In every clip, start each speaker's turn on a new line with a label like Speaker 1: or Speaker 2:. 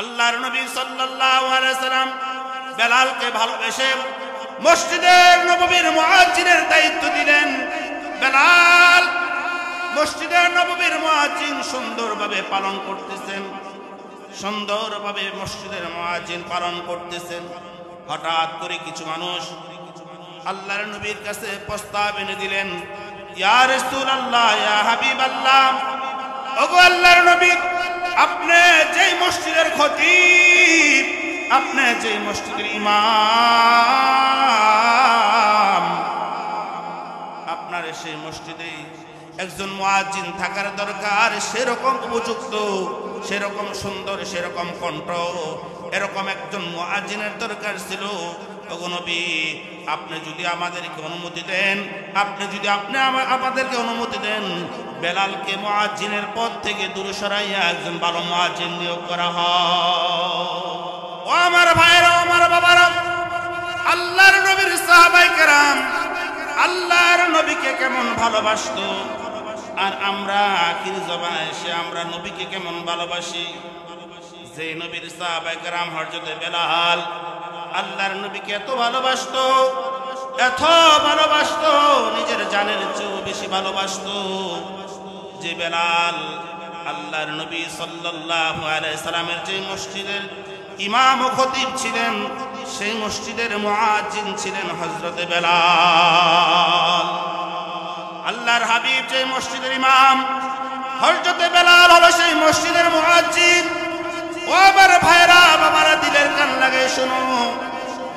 Speaker 1: আল্লাহর নবী সাল্লাল্লাহু আলাইহি সাল্লাম বেলালকে ভালোবেসে মসজিদের নববীর মুয়াজ্জিনের দায়িত্ব দিলেন। বেলাল মসজিদের নববীর মুয়াজ্জিন সুন্দরভাবে পালন করতেছেন, সুন্দরভাবে মসজিদের মুয়াজ্জিন পালন করতেছেন। হঠাৎ করে কিছু মানুষ আল্লাহর নবীর কাছে প্রস্তাব এনে দিলেন, ইয়া রাসূলুল্লাহ, ইয়া হাবিবাল্লাহ, ওগো আল্লাহর নবী, আপনি যেই মসজিদের খতিব, আপনি যেই মসজিদের ইমাম, আপনার সেই মসজিদে একজন মুয়াজ্জিন থাকার দরকার, সেরকম উপযুক্ত, সেরকম সুন্দর, সেরকম কণ্ঠ, এরকম একজন মুয়াজ্জিনের দরকার ছিল। ওগো নবী, আপনি যদি আমাদেরকে অনুমতি দেন, আপনি যদি আমাদেরকে অনুমতি দেন, বেলালকে মুয়াজ্জিনের পদ থেকে দূরে সরাইয়া একজন ভালো মুয়াজ্জিন নিয়োগ করা হয়। ও আমার ভাইরা, আমার বাবারা, আল্লাহর নবীর সাহাবায়ে কেরাম আল্লাহর নবীকে কেমন ভালোবাসতো, আর আমরা আখির জমানায় এসে আমরা নবীকে কেমন ভালোবাসি। যে নবীর সাহাবায়ে কেরাম হযরত বেলাল আল্লাহর নবীকে এত ভালোবাসতো, এত ভালোবাসতো, নিজের জানের চেয়েও বেশি ভালোবাসতো, যে বেলাল আল্লাহর নবী সাল্লাল্লাহু আলাইহি সাল্লামের যে মসজিদের ইমাম ও খতিব ছিলেন, সেই মসজিদের মুয়াজ্জিন ছিলেন হযরত বেলাল। আল্লাহর হাবিব যে মসজিদের ইমাম, হযরত বেলাল হলো সেই মসজিদের মুয়াজ্জিন। ও আমার ভাইরা, বাবারা, দিলের কান লাগিয়ে শোনো,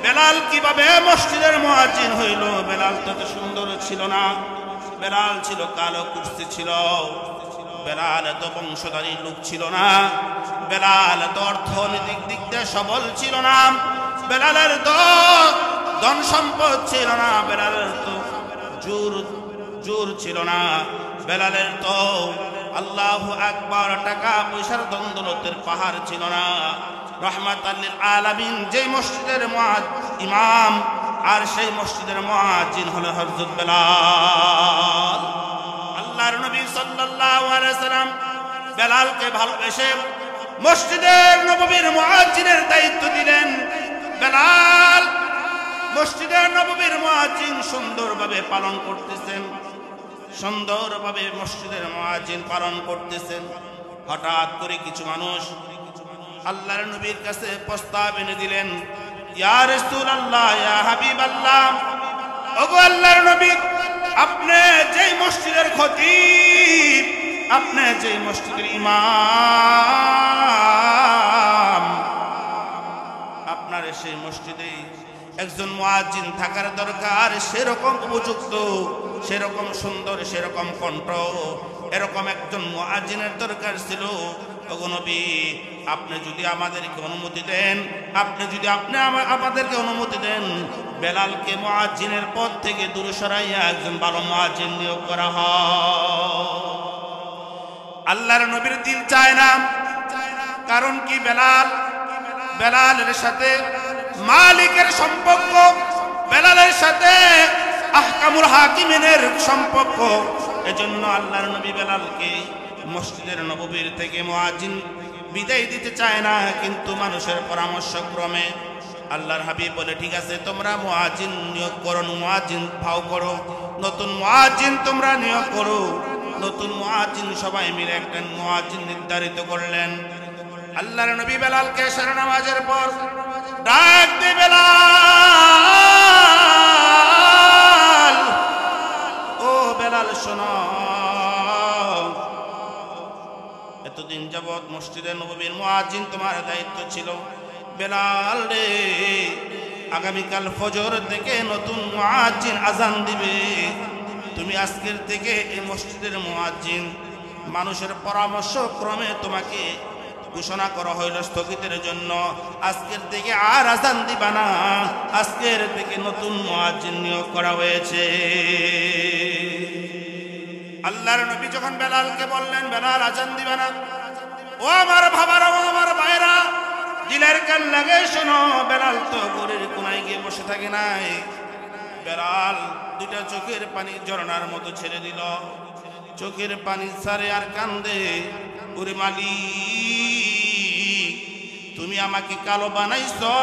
Speaker 1: বেলাল কিভাবে মসজিদের মুয়াজ্জিন হইল। বেলাল তো সুন্দর ছিল না, বেলাল ছিল কালো কুৎসি ছিল, বেলাল এত বংশধারী লোক ছিল না, বেলাল এত অর্থনৈতিক দিক দিয়ে সবল ছিল না, বেলালের তো ধন সম্পদ ছিল না, বেলালের তো জোর ছিল না, বেলালের তো আল্লাহু আকবার টাকা পয়সার দ্বন্দ্বলতের পাহাড় ছিল না। রহমাতাল লিল আলামিন যে মসজিদের ইমাম, আর সেই মসজিদের মুয়াজ্জিন হলো হযরত বেলাল। আল্লাহর নবী সাল্লাল্লাহু আলাইহি সাল্লাম বেলালকে ভালোবেসে মসজিদের নববীর মুয়াজ্জিনের দায়িত্ব দিলেন। বেলাল মসজিদের নববীর মুয়াজ্জিন সুন্দরভাবে পালন করতেছেন, সুন্দরভাবে মসজিদের মুয়াজ্জিন পালন করতেছেন। হঠাৎ করে কিছু মানুষ আল্লাহর নবীর কাছে প্রস্তাব এনে দিলেন, ইয়া রাসূলুল্লাহ, ইয়া হাবিবাল্লাহ, ওগো আল্লাহর নবী, আপনি যেই মসজিদের খতিব, আপনি যেই মসজিদের ইমাম, আপনার সেই মসজিদে একজন মুয়াজ্জিন থাকার দরকার, সেরকম উপযুক্ত, সেরকম সুন্দর, সেরকম কণ্ঠ, এরকম একজন মুয়াজ্জিনের দরকার ছিল। ওগো নবী, আপনি যদি আমাদেরকে অনুমতি দেন, আপনি যদি আমাদেরকে অনুমতি দেন, বেলালকে মুয়াজ্জিনের পদ থেকে দূরে সরাইয়া একজন ভালো মুয়াজ্জিন নিয়োগ করা হয়। আল্লাহর নবীর দিল চায় না, কারণ কি, বেলালের সাথে মালিকের সম্পর্ক, বেলালের সাথে আহকামুল হাকিমিনের সম্পর্ক। এজন্য আল্লাহর নবী বেলালকে মসজিদের নববীর থেকে মুয়াজ্জিন বিদায় দিতে চায় না, কিন্তু মানুষের পরামর্শ ক্রমে আল্লাহর হাবিব বলে, ঠিক আছে, তোমরা মুয়াজ্জিন নিয়োগ করো, মুয়াজ্জিন ভাও করো, নতুন মুয়াজ্জিন তোমরা নিয়োগ করো। নতুন মুয়াজ্জিন সবাই মিলে একটা মুয়াজ্জিন নির্ধারিত করলেন। আল্লাহর নবী বেলালকে এশার নামাজের পর ডাক দে, বেলাল, ও বেলাল শোনো, এতদিন যাবৎ মসজিদে নববীর মুয়াজ্জিন তোমার দায়িত্ব ছিল। বেলাল রে, আগামীকাল ফজর থেকে নতুন মুয়াজ্জিন আজান দিবে, তুমি আজকের থেকে এই মসজিদের মুয়াজ্জিন। মানুষের পরামর্শ ক্রমে তোমাকে ঘোষণা করা হইল স্থগিতের জন্য, আজকের থেকে আর আজান দিবা না, আজকের থেকে নতুন মুয়াজ্জিন নিয়োগ করা হয়েছে। আল্লাহর নবী যখন বেলালকে বললেন, বেলাল আজান দিবা না, ও আমার ভাবারা, ও আমার ভাইরা, দিলের কান লাগে শোনো, বেলাল তো গরির কোনায় গিয়ে বসে থাকে নাই। বেলাল দুটা চোখের পানি ঝরনার মতো ছেড়ে দিল, চোখের পানি ছাড়ে আর কান্দে, ওরে মালিক, তুমি আমাকে কালো বানাইছো,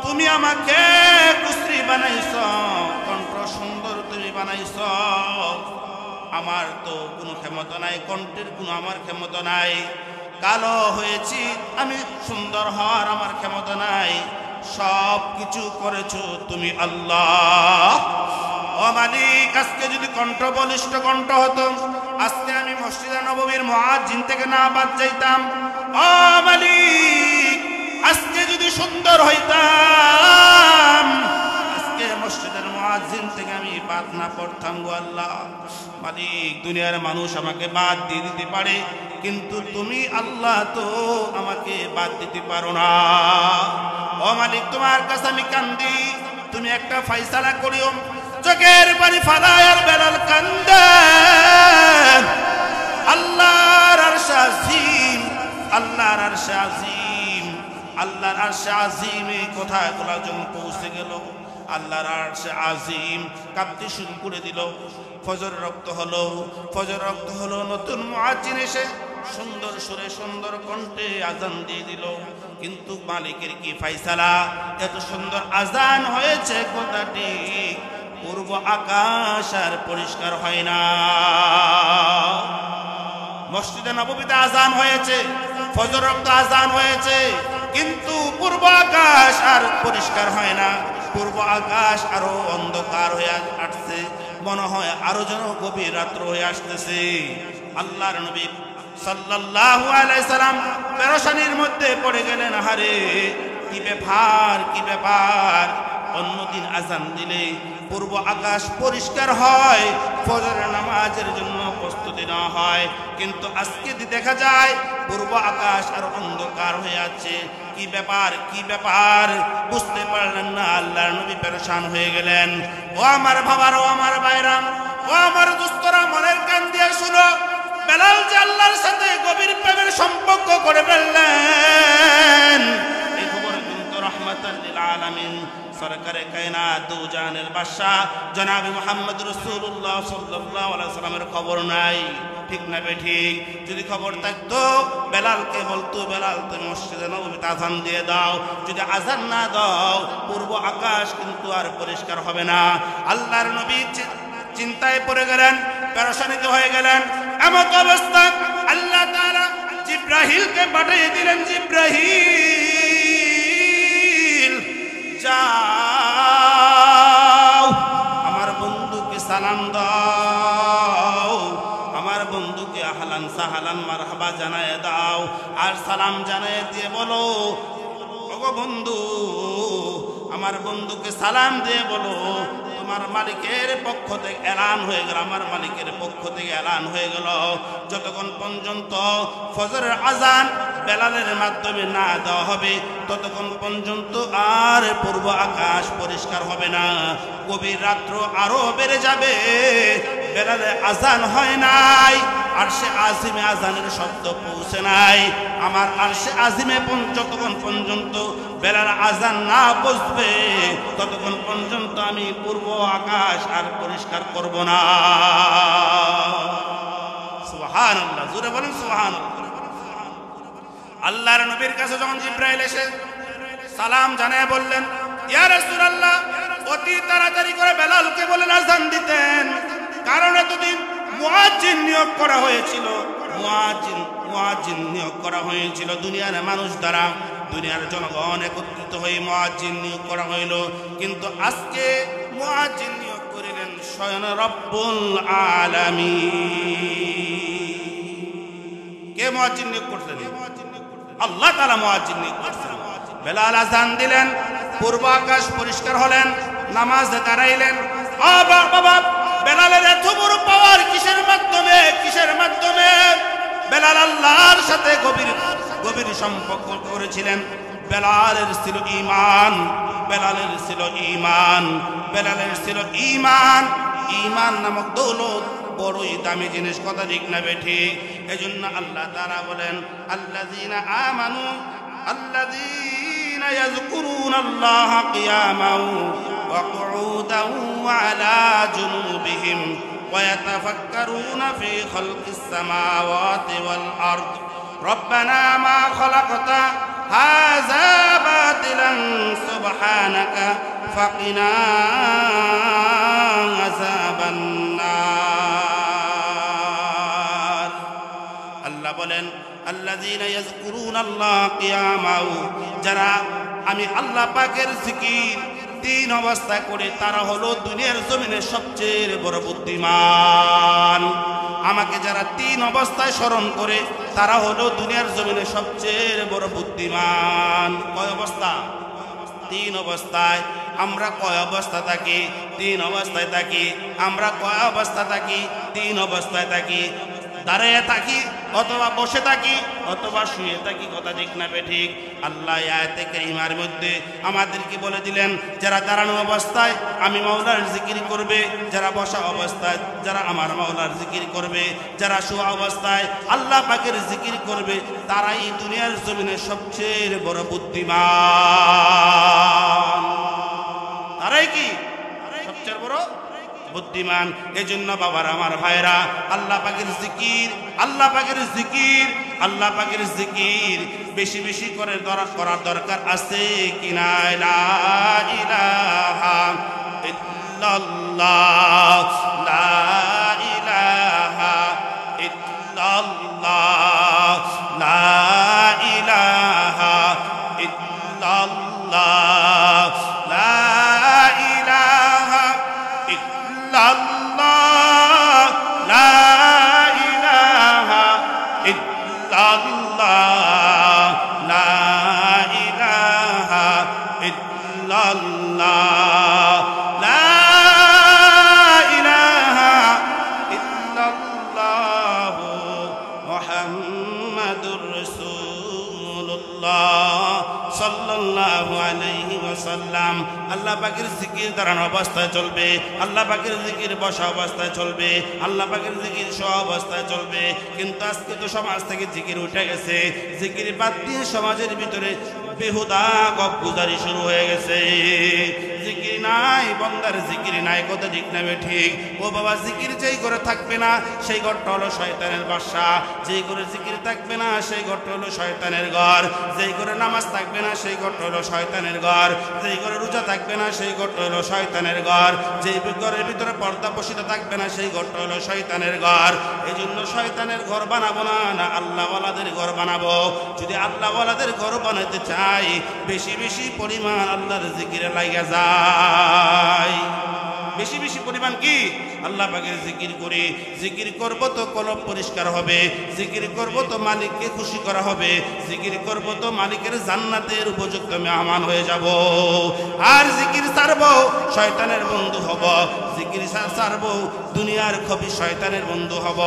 Speaker 1: তুমি আমাকে কুশ্রী বানাইছো, কণ্ঠ সুন্দর তুমি বানাইছো। আমার তো কোনো ক্ষমতা নাই, কণ্ঠের কোনো আমার ক্ষমতা নাই। কালো হয়েছি আমি, সুন্দর হওয়ার আমার ক্ষমতা নাই। সব কিছু করেছো তুমি আল্লাহ। ও মালিক, আজকে যদি কণ্ঠ বলিষ্ঠ কণ্ঠ হতো, আজকে আমি মসজিদে নববীর মুয়াজ্জিন থেকে না বাদ যাইতাম। ও মালিক, আজকে যদি সুন্দর হইতাম, আজকে মসজিদের মুয়াজ্জিন থেকে আমি বাদ না পড়তাম গো আল্লাহ। মালিক, দুনিয়ার মানুষ আমাকে বাদ দিয়ে দিতে পারে, কিন্তু তুমি আল্লাহ তো আমাকে বাদ দিতে পারো না। ও মালিক, তোমার কাছে আমি কান্দি, তুমি একটা ফয়সালা করিও। চোখের পানি ফালায় আর বেলাল কান্দে। আল্লাহর আরশে আজিম, আল্লাহর আরশে আজিম, আল্লাহর আরশে আজিম এই কথাগুলো যখন পৌঁছে গেল, আল্লাহর আরশে আজিম কাঁপতে শুরু করে দিল। ফজর রক্ত হলো, ফজর রক্ত হলো। নতুন মুয়াজ্জিন এসে সুন্দর সুরে সুন্দর কণ্ঠে আজান দিয়ে দিল। কিন্তু মালিকের কি ফয়সালা, এত সুন্দর আজান হয়েছে কথাটি পূর্ব আকাশ আর পরিষ্কার হয় না। মসজিদে নববীতে আজান হয়েছে, ফজর রক্ত আজান হয়েছে, কিন্তু পূর্ব আকাশ আর পরিষ্কার হয় না। পূর্ব আকাশ আরো অন্ধকার হয়ে আসছে, মনে হয় আরো যেন গভীর রাত্র হয়ে আসতেছে। আল্লাহর নবী সাল্লাল্লাহু আলাইহি সাল্লাম পেরেশানির মধ্যে পড়ে গেলেন। হারে কি ব্যাপার, কি ব্যাপার! অন্যদিন আজান দিলে পূর্ব আকাশ পরিষ্কার হয়, ফজরের নামাজের জন্য প্রস্তুতি নেওয়া হয়, কিন্তু আজকে দেখা যায় পূর্ব আকাশ আর অন্ধকার হয়ে আছে। কি ব্যাপার, কি ব্যাপার! বুঝতে পারলেন না। আল্লাহর নবী পেরেশান হয়ে গেলেন। ও আমার বাবারা, ও আমার ভাইরা, ও আমার দোস্তরা, মনের কান দিয়ে শুনো। বেলাল যে আল্লাহর সাথে গভীর প্রেমের সম্পর্ক করে ফেললেন, এই খবর কিন্তু রাহমাতাল লিল আলামিন সরকারে কায়নাত দু জাহানের বাদশা জনাব মুহাম্মদ রাসূলুল্লাহ সাল্লাল্লাহু আলাইহি সাল্লামের খবর নাই। ঠিক না বেঠিক? যদি খবর থাকতো বেলালকে বলতো, বেলাল তুমি মসজিদে নববীতে আযান দিয়ে দাও। যদি আযান না দাও, পূর্ব আকাশ কিন্তু আর পরিষ্কার হবে না। আল্লাহর নবী চিন্তায় পড়ে গেলেন, পেরেশানিতে হয়ে গেলেন। এমন অবস্থা আল্লাহ তাআলা জিব্রাইলকে পাঠিয়ে দিলেন। জিব্রাইল, যাও আমার বন্ধুকে সালাম দাও, আমার বন্ধুকে আহলান সাহলান মারহাবা জানায় দাও। আর সালাম জানায় দিয়ে বলো, ওগো বন্ধু, আমার বন্ধুকে সালাম দিয়ে বলো তোমার মালিকের পক্ষ থেকে এলান হয়ে গেল, আমার মালিকের পক্ষ থেকে এলান হয়ে গেল। যতক্ষণ পর্যন্ত ফজরের আজান বেলালের মাধ্যমে না দেওয়া হবে, ততক্ষণ পর্যন্ত আর পূর্ব আকাশ পরিষ্কার হবে না। গভীর রাত্র আরো বেড়ে যাবে। বেলালের আজান হয় নাই, আরশে আজিমে আজানের শব্দ পৌঁছে নাই। আমার আরশে আজিমে যতক্ষণ পর্যন্ত বেলাল আজান না পৌঁছবে, ততক্ষণ পর্যন্ত আমি পূর্ব আকাশ আর পরিষ্কার করব না। সুবহানাল্লাহ, জোরে বলেন সুবহানাল্লাহ। আল্লাহর নবীর কাছে যখন জিব্রাইল এসে সালাম জানায় বললেন, ইয়া রাসূলুল্লাহ, অতি তাড়াতাড়ি করে বেলালকে বলেন আজান দিতেন, কারণ এতদিন মুয়াজ্জিন নিয়োগ করা হয়েছিল। মুয়াজ্জিন নিয়োগ করা হয়েছিল দুনিয়ার মানুষ দ্বারা, দুনিয়ার জনগণ একত্রিত হয়ে মুয়াজ্জিন নিয়োগ করা হইল। কিন্তু আজকে মুয়াজ্জিন নিয়োগ করিলেন স্বয়ং রব্বুল আলামিন। কে মুয়াজ্জিন নিয়োগ করলেন? আল্লাহ তাআলা মুয়াজ্জিন নিয়োগ করলেন। বেলাল আজান দিলেন, পূর্ব আকাশ পরিষ্কার হলেন, নামাজে দাঁড়াইলেন। বাবা, বেলালের এত বড় পাওয়ার কিসের মাধ্যমে? কিসের মাধ্যমে? বেলাল আল্লাহর সাথে গভীর সম্পর্ক করেছিলেন। বেলালের ছিল ঈমান, বেলালের ছিল ঈমান, বেলালের ছিল ঈমান। ঈমান নামক দৌলত বড়ই দামি জিনিস, কথা ঠিক না বেঠিক? এজন্য আল্লাহ তাআলা বলেন, আল্লাযীনা আমানু আল্লাযীনা ইয়াযকুরুনাল্লাহা কিয়ামান ওয়া কুউদান ওয়া আলা জুনুবিহিম ওয়া ইয়াতাফাক্কারুনা ফি খালকিস সামাওয়াতি ওয়াল আরদ রব্বানা মা খালাকতা সুবহানাকা ফাকিনা আযাবান নার। আল্লাহ বলেন আল্লাযীনা ইয়াযকুরুনাল্লাহ কিয়ামান, যারা আমি আল্লাহ পাকের জিকির তিন অবস্থায় করে তারা হলো দুনিয়ার জমিনে সবচেয়ে বড় বুদ্ধিমান। আমাকে যারা তিন অবস্থায় স্মরণ করে তারা হলো দুনিয়ার জমিনে সবচেয়ে বড় বুদ্ধিমান। কয় অবস্থা? তিন অবস্থায়। আমরা কয় অবস্থা থাকি? তিন অবস্থায় থাকি। আমরা কয় অবস্থা থাকি? তিন অবস্থায় থাকি। দাঁড়িয়ে থাকি অথবা বসে থাকি অথবা শুয়ে থাকি, কথা ঠিক না ঠিক? আল্লাহ আয়াতে কারিমার মধ্যে আমাদেরকে বলে দিলেন যারা দাঁড়ানো অবস্থায় আমি মাওলার জিকির করবে, যারা বসা অবস্থায় যারা আমার মাওলার জিকির করবে, যারা শোয়া অবস্থায় আল্লাহ পাকের জিকির করবে, তারাই দুনিয়ার জমিনে সবচেয়ে বড় বুদ্ধিমান। তারাই কি সবচেয়ে বড় বুদ্ধিমান? এজন্য বাবার আমার ভাইরা আল্লাহ পাকের জিকির, আল্লাহ পাকের জিকির, আল্লাহ পাকের জিকির বেশি বেশি করে করার দরকার আছে কিনা? লা ইলাহা ইল্লাল্লাহ, লা ইলাহা ইল্লাল্লাহ, লা ইলাহা ইল্লাল্লাহ, লা ইলাহা ইল্লাল্লাহ, লা ইলাহা ইল্লাল্লাহ, লা ইলাহা ইল্লাল্লাহ, লা ইলাহা ইল্লাল্লাহ মুহাম্মাদুর রাসূলুল্লাহ সাল্লাল্লাহু আলাইহি ওয়াসাল্লাম। আল্লাহ পাকের জিকির দাঁড়ানো অবস্থায় চলবে, আল্লাহ পাকের জিকির বসা অবস্থায় চলবে, আল্লাহ পাকের জিকির শোয়া অবস্থায় চলবে। কিন্তু আজকে তো সমাজ থেকে জিকির উঠে গেছে, জিকির বাদ দিয়ে সমাজের ভিতরে বেহুদা গপগুজারি শুরু হয়ে গেছে। জিকির নাই, বন্দার জিকির নাই, কথা ঠিক না ঠিক? ও বাবা, জিকির যেই করে থাকবে না সেই ঘরটা হলো শয়তানের বাসা, যেই করে জিকির থাকবে না সেই ঘরটা হলো শয়তানের ঘর, যেই করে নামাজ থাকবে না সেই ঘরটা হলো শয়তানের ঘর, যেই করে রোজা থাকবে না সেই ঘরটা হলো শয়তানের ঘর, যেই ঘরের ভিতরে পর্দা বসিতে থাকবে না সেই ঘরটা হলো শয়তানের ঘর। এই জন্য শয়তানের ঘর বানাবো না, না আল্লাহওয়ালাদের ঘর বানাবো। যদি আল্লাহওয়ালাদের ঘর বানাতে চাই বেশি বেশি পরিমাণ আল্লাহর জিকিরে লাগা যায়। বেশি বেশি পরিমাণ কি আল্লাহ পাকের জিকির করি। জিকির করব তো কলব পরিষ্কার হবে, জিকির করব তো মালিককে খুশি করা হবে, জিকির করব তো মালিকের জান্নাতের উপযুক্ত মেহমান হয়ে যাব। আর জিকির ছাড়ব শয়তানের বন্ধু হব, জিকির ছাড়ব দুনিয়ার খবি শয়তানের বন্ধু হব,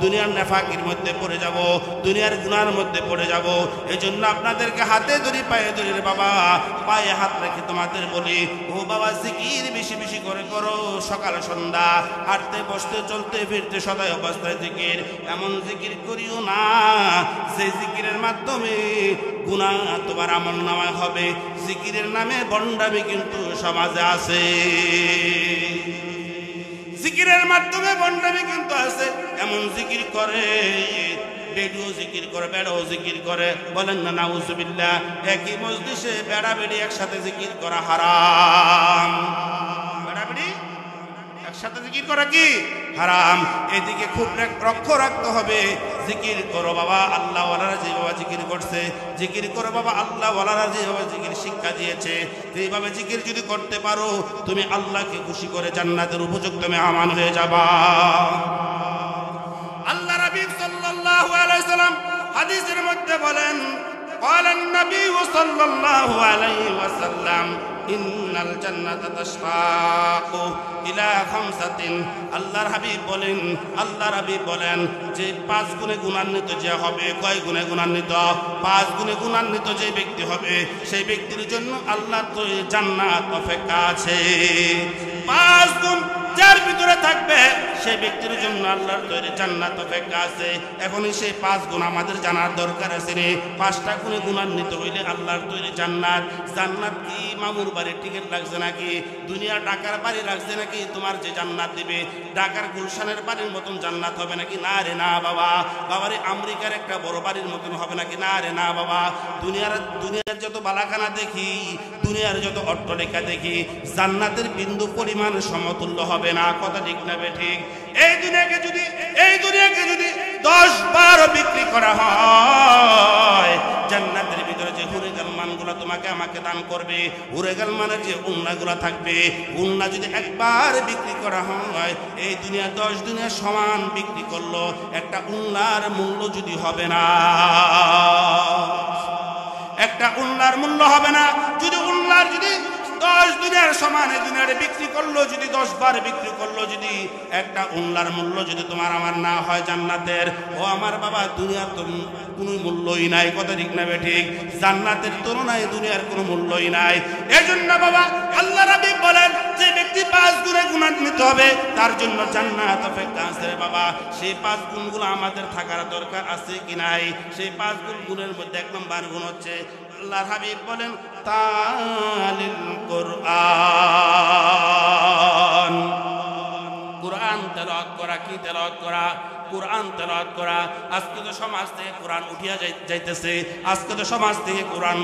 Speaker 1: দুনিয়ার নেফাকির মধ্যে পড়ে যাব, দুনিয়ার গুনার মধ্যে পড়ে যাব। এই জন্য আপনাদেরকে হাতে ধরি পায়ে ধরি রে বাবা, পায়ে হাত রেখে তোমাদের বলি, ও বাবা জিকির বেশি বেশি করে করো। সকাল সন্ধ্যা হাঁটতে বসতে চলতে ফিরতে সদাই অবস্থায় জিকির। এমন জিকির করিও না যে জিকিরের মাধ্যমে গুনাহ তোমার আমলনামায় হবে। জিকিরের নামে বন্ডামি কিন্তু সমাজে আছে, জিকিরের মাধ্যমে বন্ডামি কিন্তু আছে। এমন জিকির করে, বেডু জিকির করে, বেড়াও জিকির করে, বলেন না নাউজুবিল্লাহ। একই মজলিসে বেড়া বেড়ি একসাথে জিকির করা হারাম। বেড়া বেড়ি একসাথে জিকির করা কি হারাম। এদিকে খুব লক্ষ্য রাখতে হবে। জিকির করো বাবা আল্লাহওয়ালারা যেভাবে জিকির করছে, জিকির করো বাবা আল্লাহওয়ালারা যেভাবে জিকির শিক্ষা দিয়েছে, এইভাবে জিকির যদি করতে পারো তুমি আল্লাহকে খুশি করে জান্নাতের উপযুক্ত মেহমান হয়ে যাবা। আল্লাহ রাসূল সাল্লাল্লাহু আলাইহি ওয়াসাল্লাম হাদিসের মধ্যে বলেন, قال النبي صلى الله عليه وسلم إن الجنة تشتاق إلى خمسة। আল্লাহর হাবিব বলেন, আল্লাহর হাবিব বলেন যে 5 গুণে গুণান্বিত যে হবে, কয় গুণে গুণান্বিত? 5 গুণে গুণান্বিত যে ব্যক্তি হবে সেই ব্যক্তির জন্য আল্লাহ তো জান্নাত অপেক্ষা আছে। 5 গুণ যার ভিতরে থাকবে সেই ব্যক্তির জন্য আল্লাহর তৈরি জান্নাত অপেক্ষা আছে। এখনই সেই 5 গুণ আমাদের জানার দরকার আছে রে। 5টা গুণে গুণান্বিত হইলে আল্লাহর তৈরি জান্নাত। জান্নাত কি মামুর বাড়ির টিকিট লাগছে নাকি? দুনিয়া ঢাকার বাড়ি লাগছে নাকি? তোমার যে জান্নাত দিবে ঢাকার গুলশানের বাড়ির মতন জান্নাত হবে নাকি? না রে না বাবা। বাবারে আমেরিকার একটা বড় বাড়ির মতন হবে নাকি? না রে না বাবা। দুনিয়ার যত বালাখানা দেখি, দুনিয়ার যত অট্টলিকা দেখি, জান্নাতের বিন্দু পরিমাণ সমতুল্য হবে না। কথা ঠিক না ঠিক? এই দুনিয়াকে যদি 10-12 বিক্রি করা হয়, জান্নাতের ভিতরে যে হুরেগাল মানগুলো তোমাকে আমাকে দান করবে, হুরেগাল মানের যে উন্নাগুলো থাকবে, উন্না যদি একবার বিক্রি করা হয়, এই দুনিয়া 10 দুনিয়া সমান বিক্রি করলো, একটা উন্নার মূল্য যদি হবে না, একটা উন্নার মূল্য হবে না। যদি উন্নার যদি 10 দুনিয়ার সমান এই দুনিয়ারে বিক্রি করলো, যদি 10 বার বিক্রি করলো, যদি একটা উন্নার মূল্য যদি তোমার আমার না হয় জান্নাতের, ও আমার বাবা দুনিয়ার তো কোনো মূল্যই নাই। কথা ঠিক না ঠিক? জান্নাতের তুলনায় দুনিয়ার কোনো মূল্যই নাই। এজন্য বাবা আল্লাহ রাব্বি বলেন যে ব্যক্তি 5 গুণে গুণান্বিত হবে তার জন্য জান্নাত অপেক্ষা আছে রে বাবা। সেই 5 গুণগুলো আমাদের থাকার দরকার আছে কি নাই? সেই 5 গুণের মধ্যে 1 নম্বর গুণ হচ্ছে আল্লাহর হাবিব বলেন তালিল কোরআন। কোরআন তেলাওয়াত করা। কি তেলাওয়াত করা? কোরআন তেলাওয়াত করা। আজকে তো সমাজ থেকে কোরআন উঠিয়া যাইতেছে, আজকে তো সমাজ থেকে কোরআন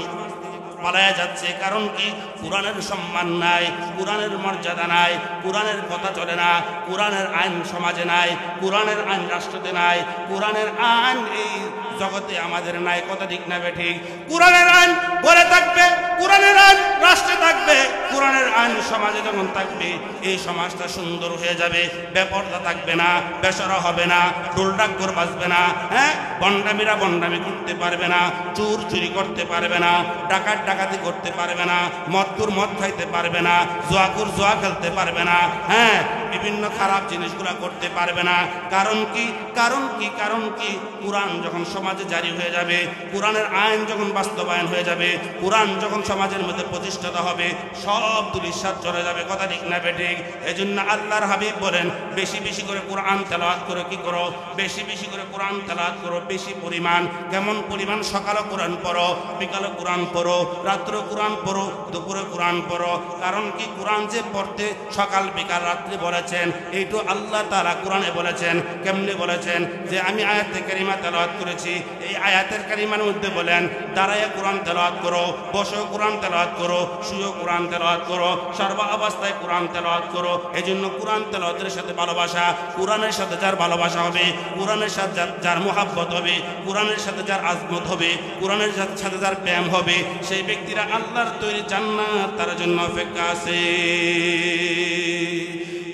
Speaker 1: পালায়া যাচ্ছে। কারণ কি? কোরআনের সম্মান নাই, কোরআনের মর্যাদা নাই, কোরআনের কথা চলে না, কোরআনের আইন সমাজে নাই, কোরআনের আইন রাষ্ট্রতে নাই, কোরআনের আইন এই জগতে আমাদের নাই। কথা ঠিক না ঠিক? কোরআনের আইন বলে থাকবে, কোরআনের আইন রাষ্ট্রে থাকবে, কোরআনের আইন সমাজে যখন থাকবে এই সমাজটা সুন্দর হয়ে যাবে। বেপরদা থাকবে না, বেসরা হবে না, ঢোলডাক্কর বাজবে না, হ্যাঁ, বন্ডামিরা বন্ডামি করতে পারবে না, চোর চুরি করতে পারবে না, ডাকাত ডাকাতি করতে পারবে না, মদকুর মদ খাইতে পারবে না, জুয়াকুর জুয়া খেলতে পারবে না, হ্যাঁ, বিভিন্ন খারাপ জিনিসগুলো করতে পারবে না। কারণ কি? কারণ কি? কারণ কি? কোরআন যখন সমাজে জারি হয়ে যাবে, কোরআনের আইন যখন বাস্তবায়ন হয়ে যাবে, কোরআন যখন সমাজের মধ্যে প্রতিষ্ঠিত হবে, সব দুলিশাত চলে যাবে। কথা ঠিক না বেঠিক? এই জন্য আল্লাহর হাবিব বলেন বেশি বেশি করে কোরআন তেলাওয়াত করে কি করো? বেশি বেশি করে কোরআন তেলাওয়াত করো। বেশি পরিমাণ। কেমন পরিমাণ? সকালে কোরআন পড়ো, বিকালে কোরআন পড়ো, রাত্রে কোরআন পড়ো, দুপুরে কোরআন পড়ো। কারণ কি? কোরআন যে পড়তে সকাল বিকাল রাত্রি বলেছেন, এইটু আল্লাহ তাআলা কোরআনে বলেছেন। কেমনে বলেছেন? যে আমি আয়াতে কারিমা তেলাওয়াত করেছি, এই আয়াতের কারিমার মধ্যে বলেন দাঁড়ায় কোরআন তেলাওয়াত করো, বসে কোরআন তেলাওয়াত করো, শুয়ে কোরআন তেলাওয়াত করো, সর্ব অবস্থায় কোরআন তেলাওয়াত করো। এই জন্য কোরআন তেলাওয়াতের সাথে ভালোবাসা, কোরআনের সাথে যার ভালোবাসা হবে, কোরআনের সাথে যার মুহাব্বত হবে, কোরআনের সাথে যার আজমত হবে, কোরআনের সাথে যার প্রেম হবে, সেই ব্যক্তিরা আল্লাহর তৈরি জান্নাত তার জন্য অপেক্ষা আছে।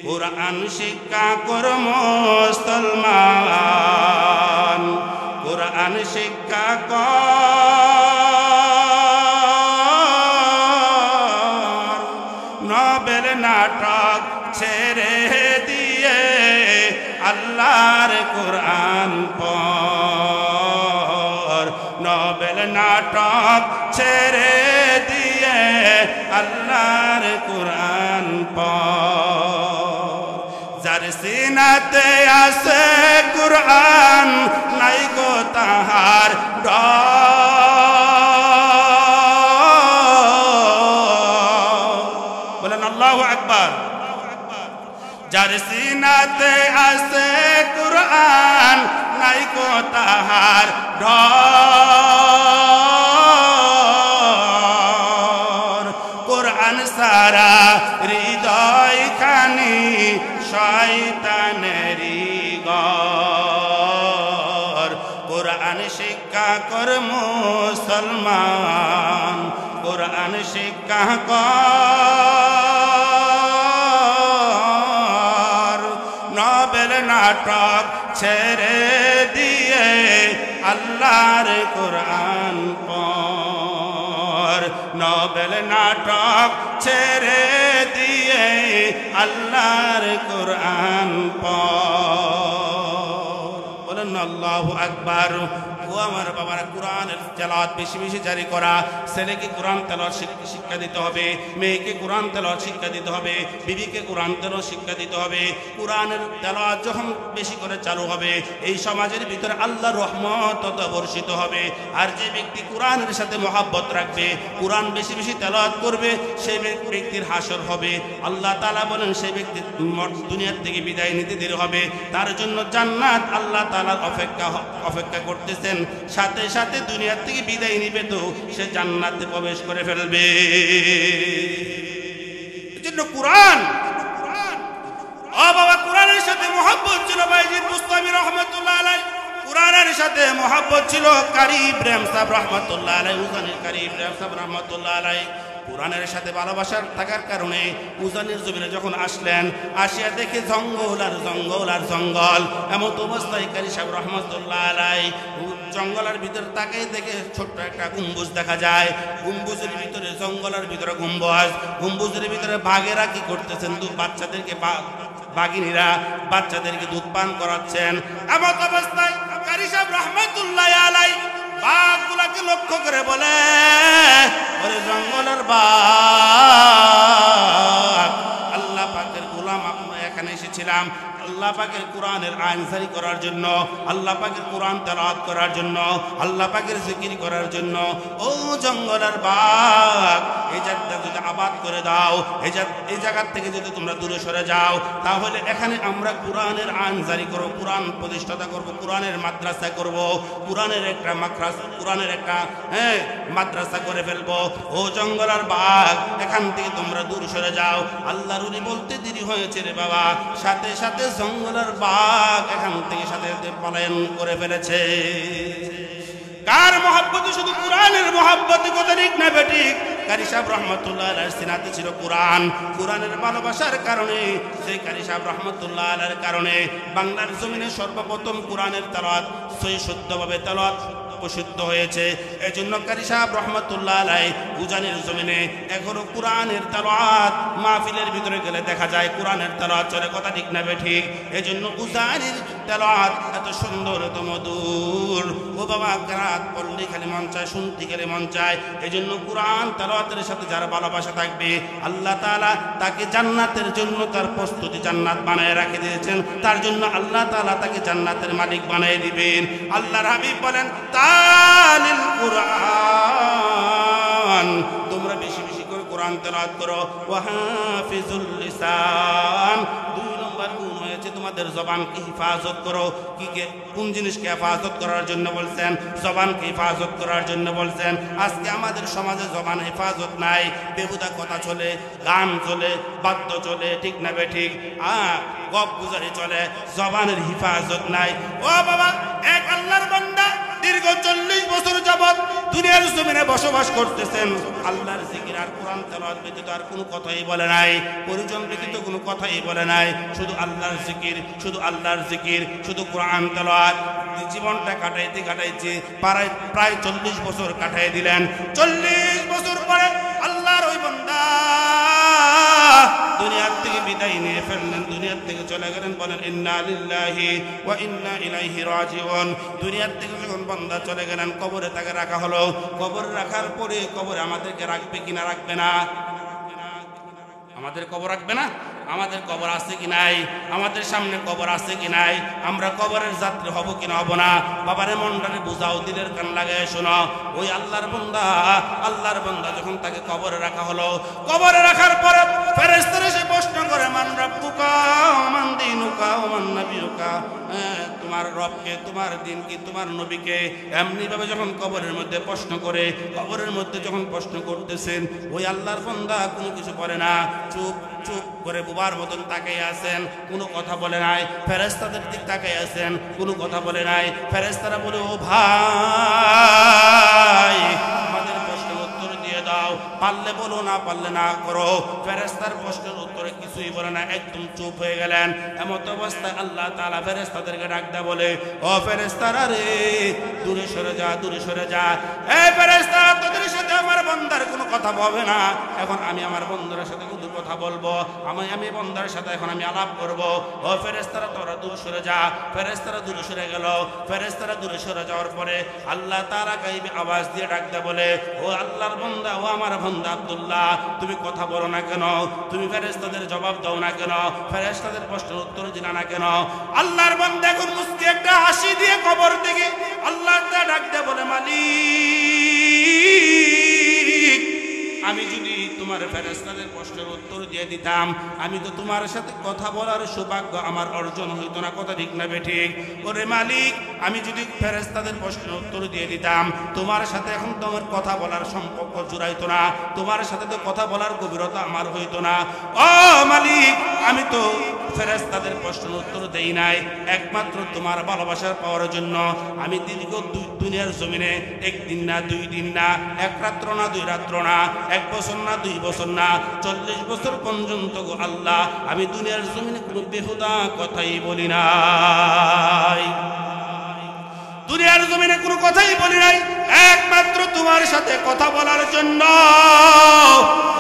Speaker 1: কোরআন শিক্ষা কর মুসলমান, কোরআন শিক্ষা কর, নবেল নাটক ছেড়ে দিয়ে আল্লাহর কোরআন পড়, নবেল নাটক ছেড়ে দিয়ে আল্লাহর কোরআন পড়। যার সিনাতে আছে কোরআন নাই গো তাহার ডর। বলেন আল্লাহু আকবার। যার সিনাতে আছে কোরআন নাই গো তাহার ডর। কোরআন সারা হৃদয় খানি শয়তানেরই ঘর। কোরআন শিক্ষা কর মুসলমান, কোরআন শিক্ষা কর, নবেল নাটক ছেড়ে দিয়ে আল্লাহর কোরআন পড়, নবেল নাটক ছেড়ে দিয়ে আল্লাহর কোরআন পড়। বলেন আল্লাহু আকবার। ও আমার বাবারা, কোরআনের তেলাওয়াত বেশি বেশি জারি করা। ছেলেকে কোরআন তেলাওয়াত শিক্ষা দিতে হবে, মেয়েকে কোরআন তেলাওয়াত শিক্ষা দিতে হবে, বিবিকে কোরআন তেলাওয়াত শিক্ষা দিতে হবে। কোরআনের তেলাওয়াত যখন বেশি করে চালু হবে, এই সমাজের ভিতরে আল্লাহর রহমত বর্ষিত হবে। আর যে ব্যক্তি কোরআনের সাথে মহাব্বত রাখবে, কোরআন বেশি বেশি তেলাওয়াত করবে, সেই ব্যক্তির হাসর হবে। আল্লাহ তাআলা বলেন, সেই ব্যক্তি দুনিয়ার থেকে বিদায় নিতে দেরি হবে, তার জন্য জান্নাত আল্লাহ তাআলার অপেক্ষা করতেছেন। সাথে সাথে দুনিয়ার থেকে বিদায় নিবে তো সে জান্নাতে প্রবেশ করে ফেলবে। এজন্য কোরআন, ও বাবা, কোরআনের সাথে মহব্বত ছিল বাইজিদ বুস্তামি রহমাতুল্লাহ আলাইহি। কোরআনের সাথে মহব্বত ছিল কারি ইব্রাহিম সাহেব রহমাতুল্লাহ আলাইহি, উজানির কারি ইব্রাহিম সাহেব রহমাতুল্লাহ আলাইহি। কোরআনের সাথে ভালোবাসার থাকার কারণে উজানির জমিনে যখন আসলেন, আসিয়া দেখে জঙ্গল আর জঙ্গল আর জঙ্গল। এমন অবস্থায় কারি সাহেব রহমাতুল্লাহ আলাইহি জঙ্গলের ভিতরে তাকাই দেখে ছোট্ট একটা গম্বুজ দেখা যায়। গম্বুজের ভিতরে, জঙ্গলের ভিতরে গম্বুজ, গম্বুজের ভিতরে বাঘেরা কি করতেছেন? বাচ্চাদেরকে, বাঘিনীরা বাচ্চাদেরকে দুধ পান করাচ্ছেন। এমন অবস্থায় কারি সাহেব রহমাতুল্লাহ আলাইহি বাঘগুলাকে লক্ষ্য করে বলে, ওরে জঙ্গলের বাঘ, আল্লাহ পাকের গোলাম, আমরা এখানে এসেছিলাম আল্লাহ পাকের কোরআনের আইন জারি করার জন্য, আল্লাহ পাকের কোরআন তেলাওয়াত করার জন্য, আল্লাহ পাকের জিকির করার জন্য। ও জঙ্গলের বাঘ, এই জায়গাটা যদি আবাদ করে দাও, এই জায়গার থেকে যদি তোমরা দূরে সরে যাও, তাহলে এখানে আমরা কোরআনের আইন জারি করব, কোরআন প্রতিষ্ঠাতা করব, কোরআনের মাদ্রাসা করব, কোরআনের একটা মাদ্রাসা করে ফেলবো। ও জঙ্গলের বাঘ, এখান থেকে তোমরা দূরে সরে যাও। আল্লাহর ওলি বলতে দেরি হয়েছে রে বাবা, সাথে সাথে জঙ্গলের বাঘ এখান থেকে সাথে পলায়ন করে ফেলেছে। কার মহব্বত? শুধু কোরআনের মহব্বত, কথা ঠিক না বেঠিক? কারি সাহেব রহমাতুল্লাহ আলাইহির সিনাতে ছিল কোরআন। কোরআনের ভালোবাসার কারণে, সেই কারি সাহেব রহমাতুল্লাহ আলাইহির কারণে বাংলার জমিনে সর্বপ্রথম কোরআনের তেলাওয়াত সহি শুদ্ধভাবে তেলাওয়াত প্রসিদ্ধ হয়েছে। এজন্য কারি সাহেব রহমাতুল্লাহ আলাইহি উজানির জমিনে এখনো কোরআনের তেলাওয়াত মাহফিলের ভিতরে গেলে দেখা যায় কোরআনের তেলাওয়াত চলে, কথা ঠিক না বেঠিক? এজন্য উজানির তেলাওয়াত এত সুন্দর, এত মধুর। ও বাবা, কেরাত পড়লে খালি মন চায়, শুনতে গেলে মন চায়। এজন্য কোরআন তেলাওয়াতের সাথে যারা ভালোবাসা থাকবে, আল্লাহ তাআলা তাকে জান্নাতের জন্য তার প্রস্তুতি, জান্নাত বানায় রেখে দিয়েছেন। তার জন্য আল্লাহ তাআলা তাকে জান্নাতের মালিক বানিয়ে দিবেন। আল্লাহর হাবিব বলেন, তালিল কুরআন, তোমরা বেশি বেশি করে কোরআন তেলাওয়াত করো। ওয়া হাফিজুল লিসান, 2 নম্বর গুণ হয়েছে তোমাদের জবানকে হিফাজত করো। কোন জিনিসকে হেফাজত করার জন্য বলছেন? জবানকে হেফাজত করার জন্য বলছেন। আজকে আমাদের সমাজে জবান হেফাজত নাই, বেহুদা কথা চলে, গান চলে, বাদ্য চলে, ঠিক না বেঠিক? গপ গুজারি চলে, জবানের হিফাজত নাই। ও বাবা, এক আল্লাহর বান্দা দীর্ঘ 40 বছর যাবত দুনিয়ার জমিনে বসবাস করতেছেন, আল্লাহর জিকির আর কোরআন তেলাওয়াত ব্যতীত আর কোনো কথাই বলে নাই, পরিজন ব্যতীত কোনো কথাই বলে নাই। শুধু আল্লাহর জিকির, শুধু আল্লাহর জিকির, শুধু কোরআন তেলাওয়াত। জীবনটা কাটাইছে প্রায় 40 বছর কাটাই দিলেন। 40 বছর পরে আল্লাহর ওই বান্দা দুনিয়ার থেকে বিদায় নিয়ে ফেললেন, দুনিয়ার থেকে চলে গেলেন। বলেন ইন্না লিল্লাহি ওয়া ইন্না ইলাইহি রাজিউন। দুনিয়ার থেকে যখন বান্দা চলে গেলেন, কবরে তাকে রাখা হলো। কবরে রাখার পরে কবরে আমাদেরকে রাখবে কিনা? রাখবে না। আমাদের কবর রাখবে না? আমাদের কবর আছে কি নাই? আমাদের সামনে কবর আছে কি নাই? আমরা কবরের যাত্রী হব কিনা হব না? বাবারে মনটারে বুঝাও, দিলের কান লাগায় শোনো। ওই আল্লাহর বান্দা যখন তাকে কবরে রাখা হলো, কবরে রাখার পরে ফেরেশতারা এসে প্রশ্ন করে, মান রাব্বুকা ওয়া মান দীনুকা ওয়া মান নাবিয়ুকা, তোমার রবকে, তোমার দিন কি, তোমার নবীকে? এমনি ভাবে যখন কবরের মধ্যে প্রশ্ন করে, কবরের মধ্যে যখন প্রশ্ন করতেছেন, ওই আল্লাহর বান্দা কোনো কিছু বলে না, চুপ চুপ করে বুবার মতন তাকাই আছেন, কোনো কথা বলে নাই। ফেরেশতাদের দিক তাকাই আছেন, কোনো কথা বলে নাই। ফেরেশতারা বলে, ও ভাই, আমাদের প্রশ্নের উত্তর দিয়ে দাও, পারলে বলো, না পারলে না করো। ফেরেশতার প্রশ্নের উত্তরে কিছুই বলে না, একদম চুপ হয়ে গেলেন। এমত অবস্থায় আল্লাহ তাআলা ফেরেশতাদেরকে ডাক দেয়া বলে, ও ফেরেশতারা রে, দূরে সরে যা, দূরে সরে যা। এই ফেরেশতা, তোদের সাথে আমার বান্দার কোনো কথা কথা হবে না, এখন আমি আমার বন্ধুদের সাথে শুধু কথা বলবো, আমি বন্ধুদের সাথে এখন আমি আলাপ করবো। ও ফেরেশতারা তোরা দূরে সরে যা। ফেরেশতারা দূরে সরে গেল। ফেরেশতারা দূরে সরে যাওয়ার পরে আল্লাহ তাআলা গায়বী আওয়াজ দিয়ে ডাকতে বলে, ও আল্লাহর বান্দা, ও আমার বান্দা আব্দুল্লাহ, তুমি কথা বলো না কেন? তুমি ফেরেশতাদের জবাব দাও না কেন? ফেরেশতাদের প্রশ্নের উত্তর দিলা না কেন? আল্লাহর বান্দা এখন মুস্কি একটা হাসি দিয়ে কবর থেকে আল্লাহ তাআলা ডাকতে বলে, মালিক, আমি যদি তোমার ফেরেশতাদের প্রশ্নের উত্তর দিয়ে দিতাম, আমি তো তোমার সাথে কথা বলার সৌভাগ্য আমার অর্জন হইতো না। কথা ঠিক না বেঠিক? ওরে মালিক, আমি যদি ফেরেশতাদের প্রশ্নের উত্তর দিয়ে দিতাম, তোমার সাথে এখন তোমার কথা বলার সম্পর্ক জুড়াইতো না, তোমার সাথে তো কথা বলার গভীরতা আমার হইতো না। ও মালিক, আমি তো ফেরেশতাদের প্রশ্নের উত্তর দেই নাই একমাত্র তোমার ভালোবাসার পাওয়ার জন্য। আমি দীর্ঘ দুনিয়ার জমিনে একদিন না, 2 দিন না, 1 রাত্র না, 2 রাত্র না, 1 বছর না, 2 বছর না, 40 বছর পর্যন্ত গো আল্লাহ, আমি দুনিয়ার জমিনে কোনো বেহুদা কথাই বলি নাই। দুনিয়ার জমিনে কোনো কথাই বলি নাই, একমাত্র তোমার সাথে কথা বলার জন্য।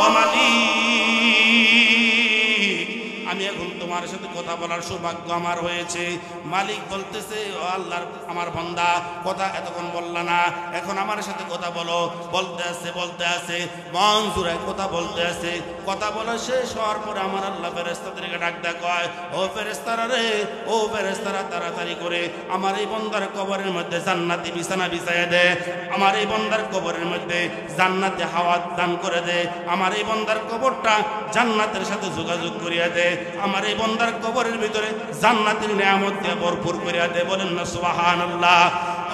Speaker 1: ও মালিক, আমি এখন তোমার সাথে কথা বলার সৌভাগ্য আমার হয়েছে। মালিক বলতেছে, ও আল্লাহর আমার বান্দা, কথা এতক্ষণ বললা না, এখন আমার সাথে কথা বলো। বলতে আছে মন জুড়ে কথা বলতে আছে। কথা বলা শেষ হওয়ার পরে আমার আল্লাহ ফেরেশতাদেরকে ডাক দেয়, কয়, ও ফেরেশতারা রে, ও ফেরেশতারা, তাড়াতাড়ি করে আমার এই বান্দার কবরের মধ্যে জান্নাতি বিছানা বিছাইয়া দে, আমার এই বান্দার কবরের মধ্যে জান্নাতে হাওয়া দান করে দে, আমার এই বান্দার কবরটা জান্নাতের সাথে যোগাযোগ করিয়া দে, আমার এই বান্দার কবরের ভিতরে জান্নাতের নিয়ামত দিয়ে ভরপুর করিয়া দে। বলেন না সুবহানাল্লাহ।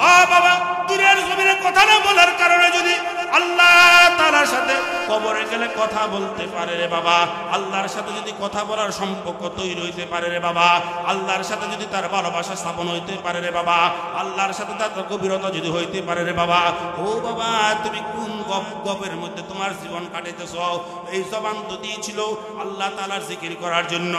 Speaker 1: ও বাবা, দুনিয়ার জমিনে কথা না বলার কারণে যদি আল্লাহ তাআলার সাথে কবরে গেলে কথা বলতে পারে রে বাবা, আল্লাহর সাথে যদি কথা বলার সম্পর্ক তৈরি হইতে পারে রে বাবা, আল্লাহর সাথে যদি তার ভালোবাসা স্থাপন হইতে পারে রে বাবা, আল্লাহর সাথে তার গভীরতা যদি হইতে পারে রে বাবা, ও বাবা, তুমি কোন গপের মধ্যে তোমার জীবন কাটাইতেছ? এই জবান তো দিয়েছিল আল্লাহ তাআলার জিকির করার জন্য,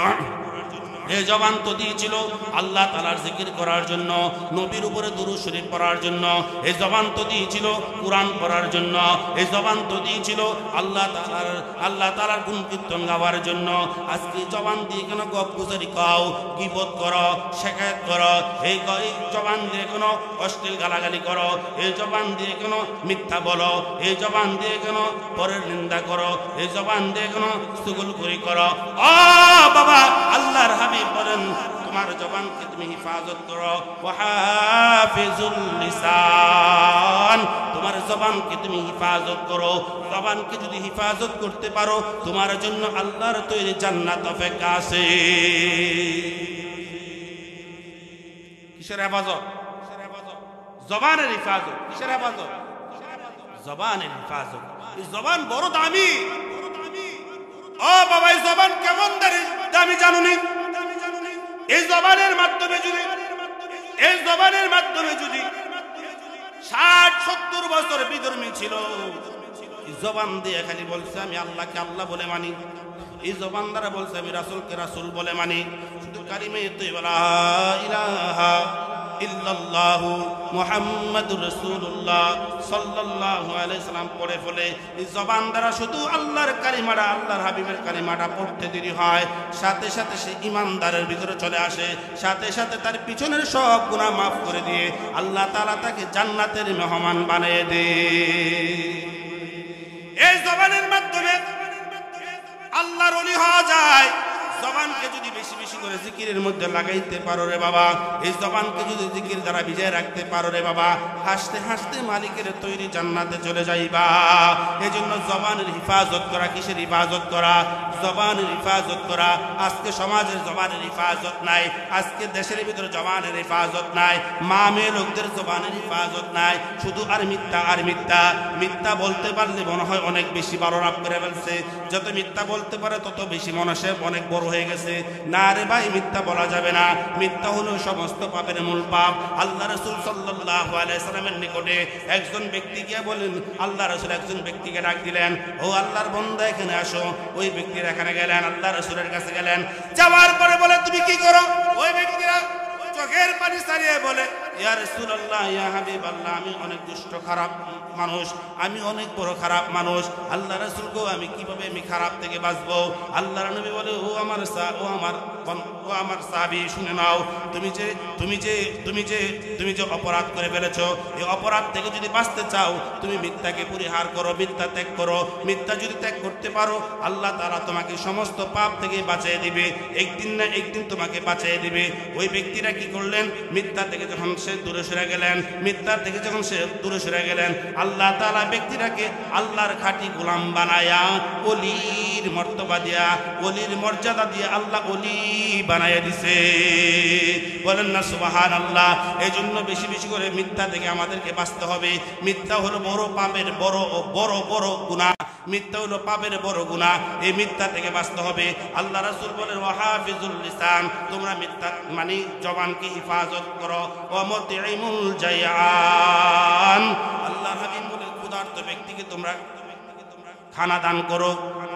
Speaker 1: এই জবান তো দিয়েছিল আল্লাহ তাআলার জিকির করার জন্য, নবীর উপরে দুরূদ শরীফ পড়ার জন্য, এই জবান তো দিয়েছিল কুরআন পড়ার জন্য, এই জবান তো দিয়েছিল আল্লাহ তাআলার গুণ কীর্তন গাওয়ার জন্য। আজকে জবান দিয়ে কেন গপগুজারি কও, গীবত করো, শিকায়ত করো, এই জবান দিয়ে কেন অশ্লীল গালাগালি করো, এই জবান দিয়ে কেন মিথ্যা বলো, এই জবান দিয়ে কেন পরের নিন্দা করো, এই জবান দিয়ে কেন চুগলখড়ি করো? ও বাবা, আল্লাহর হাবিব বলেন, তোমার জবানকে তুমি হিফাজত করো। ওয়াহাফিজুল লিসান, তোমার জবানকে তুমি হিফাজত করো। জবানকে যদি হিফাজত করতে পারো, তোমার জন্য আল্লাহর তৈরি জান্নাত অপেক্ষা আছে। কিসের হেফাজত? জবানের হেফাজত। কিসের হেফাজত? জবানের হেফাজত। এই জবান বড় দামি। ও বাবা, এই জবান কেমন দামি জানুনি? এই জবানের মাধ্যমে যদি 60-70 বছর বিধর্মী ছিল, এই জবান দিয়ে খালি বলছে আমি আল্লাহকে আল্লাহ বলে মানি, এই জবান দ্বারা বলছে আমি রাসূলকে রাসূল বলে মানি, শুধু কালিমে তাইয়্যিবা লা ইলাহা ইল্লাল্লাহু মুহাম্মাদুর রাসূলুল্লাহ সাল্লাল্লাহু আলাইহি সাল্লাম পড়ে ফেলে এই জবান দ্বারা শুধু আল্লাহর কালিমাটা, আল্লাহর হাবিবের কালিমাটা পড়তে দেরি হয়, সাথে সাথে সে ইমানদারের ভিতরে চলে আসে, সাথে সাথে তার পিছনের সব গুনাহ মাফ করে দিয়ে আল্লাহ তাআলা তাকে জান্নাতের মেহমান বানিয়ে দেয়। এই জবানের মাধ্যমে আল্লাহর ওলি হওয়া যায়। জবানকে যদি বেশি বেশি করে জিকিরের মধ্যে লাগাইতে পারো রে বাবা, এই জবানকে যদি জিকির দ্বারা ভিজিয়ে রাখতে পারো রে বাবা, হাসতে হাসতে মালিকের তৈরি জান্নাতে চলে যাইবা। এই জন্য জবানের হিফাজত করা। কিসের হিফাজত করা? জবানের হিফাজত করা। আজকে সমাজের জবানের হিফাজত নাই, আজকে দেশের ভিতরে জবানের হিফাজত নাই, মা মেয়ে লোকদের জবানের হিফাজত নাই, শুধু আর মিথ্যা আর মিথ্যা। মিথ্যা বলতে পারলে মনে হয় অনেক বেশি বড় লাভ করে ফেলছে, যত মিথ্যা বলতে পারে তত বেশি মনে সে অনেক বড় হয়ে গেছে। না রে ভাই, মিথ্যা বলা যাবে না। মিথ্যা হলো সমস্ত পাপের মূল পাপ। আল্লাহ রাসূল সাল্লাল্লাহু আলাইহি সাল্লামের নিকটে একজন ব্যক্তি গিয়ে বলেন, আল্লাহ রাসূল একজন ব্যক্তিকে ডাক দিলেন, ও আল্লাহর বান্দা এখানে আসো। ওই ব্যক্তির এখানে গেলেন, আল্লাহ রাসূলের কাছে গেলেন। যাওয়ার পরে বলে তুমি কি করো? ওই ব্যক্তিরা চোখের পানি ছাড়িয়ে বলে, ইয়া রাসূলুল্লাহ, ইয়া হাবিবাল্লাহ, আমি অনেক দুষ্ট খারাপ মানুষ, আমি অনেক বড় খারাপ মানুষ। আল্লাহ রাসূল গো, আমি কিভাবে আমি খারাপ থেকে বাঁচবো? আল্লাহর নবী বলে, ও আমার সাহাবী, শুনে নাও, তুমি যে অপরাধ করে ফেলেছো, এই অপরাধ থেকে যদি বাঁচতে চাও, তুমি মিথ্যাকে পরিহার করো, মিথ্যা ত্যাগ করো। মিথ্যা যদি ত্যাগ করতে পারো, আল্লাহ তাআলা তোমাকে সমস্ত পাপ থেকে বাঁচিয়ে দিবে, একদিন না একদিন তোমাকে বাঁচিয়ে দিবে। ওই ব্যক্তিরা কি করলেন? মিথ্যা থেকে যখন সে দূরে সরে গেলেন, আল্লাহ তাআলা ব্যক্তিটাকে আল্লাহর খাঁটি গোলাম বানায়া, ওলির মর্তবা দিয়া, ওলির মর্যাদা দিয়ে আল্লাহ ওলি বানায়া দিছে। বলেন না সুবহানাল্লাহ। এই জন্য বেশি বেশি করে মিথ্যা থেকে আমাদেরকে বাঁচতে হবে। মিথ্যা হলো বড় পাপের বড় গুনাহ। মিথ্যা হলো পাপের বড় গুনাহ। এই মিথ্যা থেকে বাঁচতে হবে। আল্লাহ রাসূল বলেন, ওয়াহাফিজুল লিসান, তোমরা মিথ্যা মানে জবানকে হিফাজত করো। ওয়া মুতিইমুল জায়ান, আল্লাহ হাবিব বলেন, ক্ষুধার্ত ব্যক্তিকে তোমরা খানা দান করো।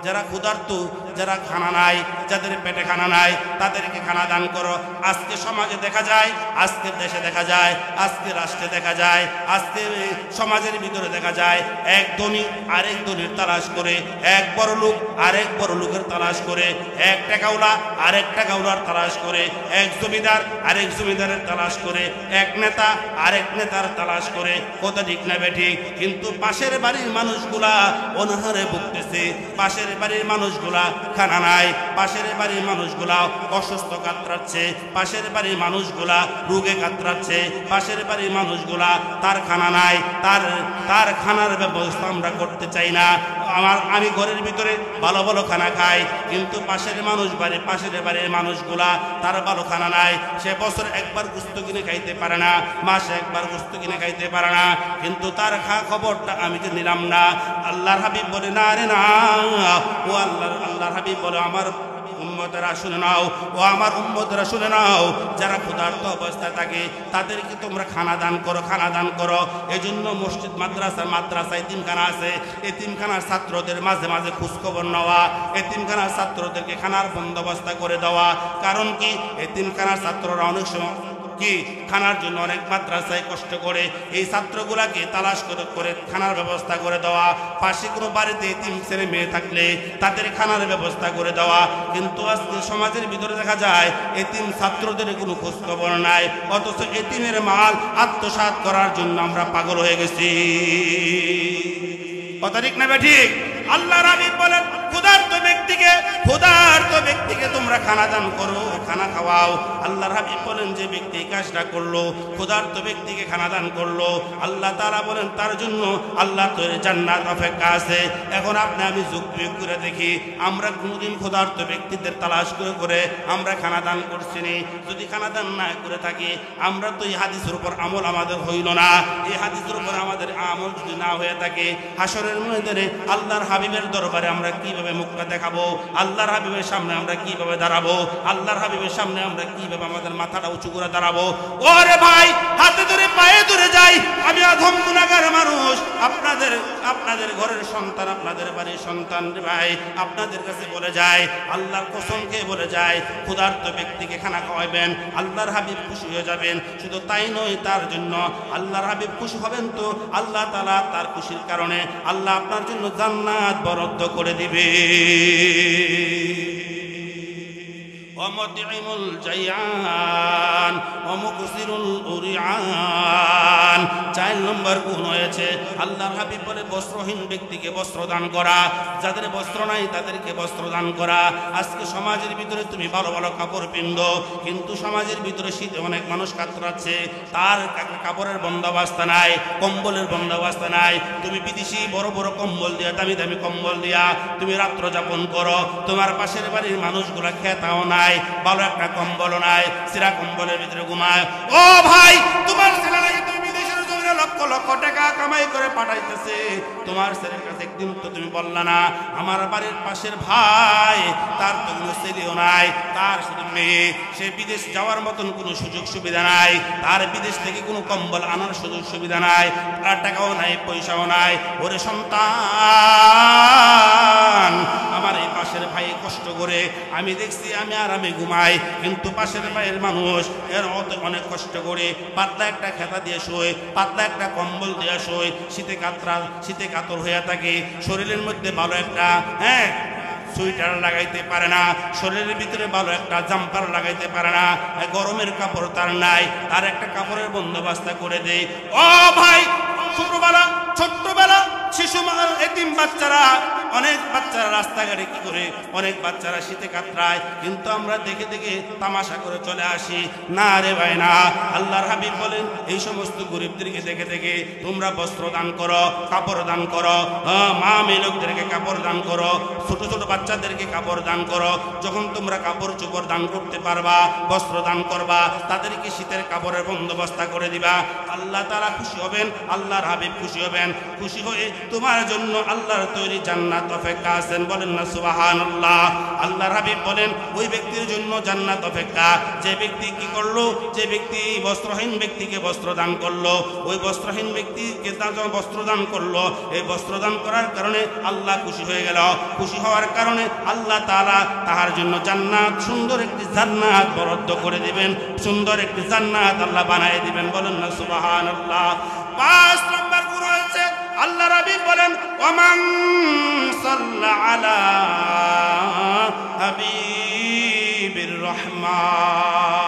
Speaker 1: যারা ক্ষুধার্ত, যারা খানা নাই, যাদের পেটে খানা নাই, তাদেরকে খানা দান করো। আজকে সমাজে দেখা যায়, আজকে দেশে দেখা যায়, আজকে রাষ্ট্রে দেখা যায়, আজকে সমাজের ভিতরে দেখা যায়, এক ধনী আরেক ধনীর তালাশ করে, এক বড় লোক আরেক বড় লোকের তালাশ করে, এক টাকাওয়ালা আরেক টাকাওয়ালার তালাশ করে, এক জমিদার আরেক জমিদারের তালাশ করে, এক নেতা আরেক নেতার তালাশ করে। কথা ঠিক না বেঠিক? কিন্তু পাশের বাড়ির মানুষগুলা অনাহারে ভুগতেছে, পাশের বাড়ির মানুষগুলা খানা নাই, পাশের বাড়ির মানুষগুলা অসুস্থ কাতরাচ্ছে, পাশের বাড়ির মানুষগুলা রোগে কাতরাচ্ছে, পাশের বাড়ির মানুষগুলা তার খানা নাই, তার খানার ব্যবস্থা আমরা করতে চাই না। আমি ঘরের ভিতরে ভালো ভালো খানা খাই, কিন্তু পাশের বাড়ির মানুষগুলা তার ভালো খানা নাই। সে বছর একবার গোশত কিনে খাইতে পারে না, মাসে একবার গোশত কিনে খাইতে পারে না, কিন্তু তার খবরটা আমি তো নিলাম না। আল্লাহর হাবিব বলে, না রে না, ও আল্লাহর হাবিব বলে, আমার উম্মতেরা শুনে নাও, ও আমার উম্মতেরা শুনে নাও, যারা ক্ষুধার্ত অবস্থায় থাকে তাদেরকে তোমরা খানা দান করো। এজন্য মসজিদ মাদ্রাসা এতিমখানা আছে, এতিমখানার ছাত্রদের মাঝে মাঝে খোঁজখবর নেওয়া, এতিমখানার ছাত্রদেরকে খানার বন্দোবস্ত করে দেওয়া। কারণ কি? এতিমখানার ছাত্ররা অনেক সময় কি খানার জন্য অনেক মাদ্রাসায় কষ্ট করে, এই ছাত্রগুলাকে তালাশ করে খানার ব্যবস্থা করে দেওয়া। পাশে কোনো বাড়িতে এতিম ছেলে মেয়ে থাকলে তাদের খানার ব্যবস্থা করে দেওয়া। কিন্তু আজকে সমাজের ভিতরে দেখা যায় এতিম ছাত্রদের কোনো খোঁজ খবর নাই, অথচ এতিমের মাল আত্মসাৎ করার জন্য আমরা পাগল হয়ে গেছি। কথা ঠিক না ঠিক? আল্লাহর হাবিব বলেন, ক্ষুধার্ত ব্যক্তিকে তোমরা খানা দান করো, খানা খাওয়াও। আল্লাহর হাবিব বলেন, যে ব্যক্তি কাজটা করলো, ক্ষুধার্ত ব্যক্তিকে খানা দান করলো, আল্লাহ তাআলা বলেন তার জন্য আল্লাহ তোর জান্নাত অপেক্ষা আছে। এখন আপনি আমি যোগ বিয়োগ করে দেখি, আমরা কোনোদিন ক্ষুধার্ত ব্যক্তিদের তালাশ করে আমরা খানা দান করছি নি? যদি খানা দান না করে থাকি, আমরা তো এই হাদিসের উপর আমল আমাদের হইল না। এই হাদিসের উপর আমাদের আমল যদি না হয়ে থাকে, হাসরের ময়দানে আল্লাহর হাবিবের দরবারে আমরা কিভাবে মুখটা দেখাবো? আল্লাহর হাবিবের সামনে আমরা কিভাবে দাঁড়াবো? আল্লাহর হাবিবের সামনে আমরা কিভাবে আমাদের মাথাটা উঁচু করে দাঁড়াবো? ওরে ভাই, হাতে ধরে পায়ে ধরে যাই, আমি অধম গুনাহগার মানুষ। আপনাদের ঘরের সন্তান, আপনাদের বাড়ির সন্তান ভাই আপনাদের কাছে বলে যায়, আল্লাহর কসমকে বলে যায়, ক্ষুধার্ত ব্যক্তিকে খানা খাওয়াবেন, আল্লাহর হাবিব খুশি হয়ে যাবেন। শুধু তাই নয়, তার জন্য আল্লাহর হাবিব খুশি হবেন তো আল্লাহ তাআলা তার খুশির কারণে আল্লাহ আপনার জন্য জান্নাত বরাদ্দ করে দিবে। ওয়ামুতিমুল জায়ান ওয়ামুকসিরুল উরিয়ান। 4 নম্বর গুণ হয়েছে, আল্লাহর হাবিব বলে, বস্ত্রহীন ব্যক্তিকে বস্ত্র দান করা, যাদের বস্ত্র নাই তাদেরকে বস্ত্র দান করা। আজকে সমাজের ভিতরে তুমি ভালো ভালো কাপড় পিন্দো, কিন্তু সমাজের ভিতরে শীতে অনেক মানুষ কাতরাচ্ছে, তার কাপড়ের বন্দোবস্ত নাই, কম্বলের বন্দোবস্ত নাই। তুমি বিদেশি বড় বড় কম্বল দিয়া, দামি দামি কম্বল দিয়া তুমি রাত্র যাপন করো, তোমার পাশের বাড়ির মানুষগুলা খেতাও নাই, ভালো একটা কম্বল নাই, সিরা কম্বলের ভিতরে ঘুমায়। ও ভাই, তোমার ছেলেরা তুমি বিদেশের জমিনে লক্ষ লক্ষ টাকা কামাই করে পাঠাইতেছে, তোমার ছেলের কাছে একদিন তো তুমি বললা না, আমার বাড়ির পাশের ভাই, তার তো কোনো ছেলেও নাই, তার শুধু মেয়ে, সে বিদেশ যাওয়ার মতন কোনো সুযোগ সুবিধা নাই, তার বিদেশ থেকে কোনো কম্বল আনার সুযোগ সুবিধা নাই, তার টাকাও নাই, পয়সাও নাই। ওরে সন্তান, আমার এই পাশের ভাই কষ্ট করে আমি দেখছি আমি আরামে ঘুমাই, কিন্তু পাশের বাড়ির মানুষ এর অনেক কষ্ট করে পাতলা একটা খেতা দিয়ে শোয়, পাতলা একটা কম্বল দিয়ে শোয়, শীতে কাতর হয়ে থাকে, শরীরের মধ্যে ভালো একটা সুইটার লাগাইতে পারে না, শরীরের ভিতরে ভালো একটা জাম্পার লাগাইতে পারে না, গরমের কাপড় তার নাই, তার একটা কাপড়ের বন্দোবস্ত করে দেয়। ও ভাই, ছোট্টবেলা শিশু এতিম বাচ্চারা, অনেক বাচ্চারা রাস্তাঘাটে কি করে, অনেক বাচ্চারা শীতে কাতরায়, কিন্তু আমরা দেখে দেখে তামাশা করে চলে আসি। না রে ভাই না, আল্লাহর হাবিব বলেন এই সমস্ত গরিবদেরকে দেখে দেখে তোমরা বস্ত্র দান করো, কাপড় দান করো, মা মেয়ে লোকদেরকে কাপড় দান করো, ছোট ছোট বাচ্চাদেরকে কাপড় দান করো। যখন তোমরা কাপড় চোপড় দান করতে পারবা, বস্ত্র দান করবা, তাদেরকে শীতের কাপড়ের বন্দোবস্ত করে দিবা, আল্লাহ তাআলা খুশি হবেন, আল্লাহর হাবিব খুশি হবেন। খুশি হয়ে তোমার জন্য আল্লাহর তৈরি জান্নাত অপেক্ষা আছেন, বলেন না সুবহানাল্লাহ। আল্লাহর হাবিব বলেন ওই ব্যক্তির জন্য জান্নাত অপেক্ষা যে ব্যক্তি কি করলো, যে ব্যক্তি বস্ত্রহীন ব্যক্তিকে বস্ত্র দান করলো, ওই বস্ত্রহীন ব্যক্তিকে বস্ত্র দান করলো, এই বস্ত্র দান করার কারণে আল্লাহ খুশি হয়ে গেল। খুশি হওয়ার কারণে আল্লাহ তাআলা তাহার জন্য জান্নাত, সুন্দর একটি জান্নাত বরাদ্দ করে দিবেন, সুন্দর একটি জান্নাত আল্লাহ বানায় দিবেন, বলেন না সুবহানাল্লাহ। 5 নম্বর গুণ হচ্ছে আল্লাহর হাবিব বলেন ওমান সাল্লা আলা হাবিবির রহমান।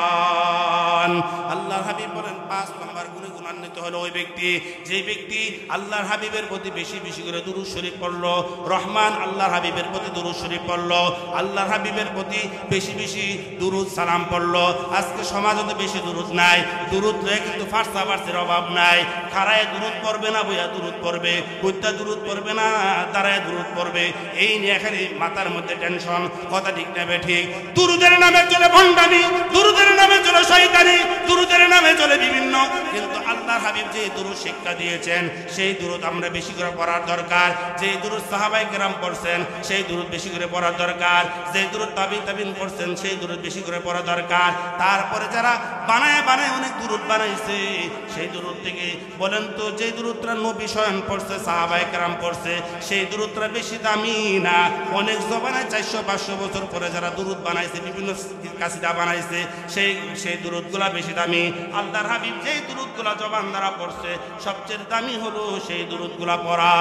Speaker 1: আল্লাহর হাবিব বলেন 5 নম্বর গুণে গুণান্বিত হলো ওই ব্যক্তি যে ব্যক্তি আল্লাহর হাবিবের প্রতি বেশি বেশি করে দুরূদ শরীফ পড়লো। রহমান আল্লাহর হাবিবের প্রতি দুরূদ শরীফ পড়লো, আল্লাহর হাবিবের প্রতি বেশি বেশি দুরূদ সালাম পড়লো। আজকে সমাজে তো বেশি দুরূদ নাই, দুরূদ লয়ে কিন্তু ফার্সের অভাব নাই। খাড়ায় দুরূদ পড়বে না বইয়া দুরূদ পড়বে, কইতা দুরূদ পড়বে না দাঁড়ায় দুরূদ পড়বে, এই নিয়ে খালি মাথার মধ্যে টেনশন। কথা ঠিক না ঠিক? দুরূদের নামে চলে ভণ্ডামি, দুরূদের নামে চলে শয়তানি, দুরূদের নামে চলে বিভিন্ন। কিন্তু আল্লাহর হাবিব যে দুরূদ শিক্ষা দিয়েছেন সেই দুরূদ আমরা বেশি করে পড়ার দরকার। যে দুরূদ সাহাবায়ে কেরাম পড়ছেন সেই দুরূদ বেশি করে পড়ার দরকার। যে দুরূদ তাবিন পড়ছেন সেই দুরূদ বেশি করে পড়া দরকার। তারপরে যারা বানায় অনেক দুরূদ বানাইছে সেই দুরূদ থেকে বলেন তো যে দুরূদটা নবী স্বয়ং পড়ছে, সাহাবায়ে কেরাম পড়ছে, সেই দুরূদটা বেশি দামি না? অনেক জবানায় 400-500 বছর পরে যারা দুরূদ বানাইছে, বিভিন্ন কাসিদা বানাইছে, সেই দুরূদগুলা বেশি দামি। আল্লাহর হাবিব যেই দুরূদগুলা জবান দ্বারা পড়ছে সবচেয়ে দামি হলো সেই দুরূদগুলা পড়া,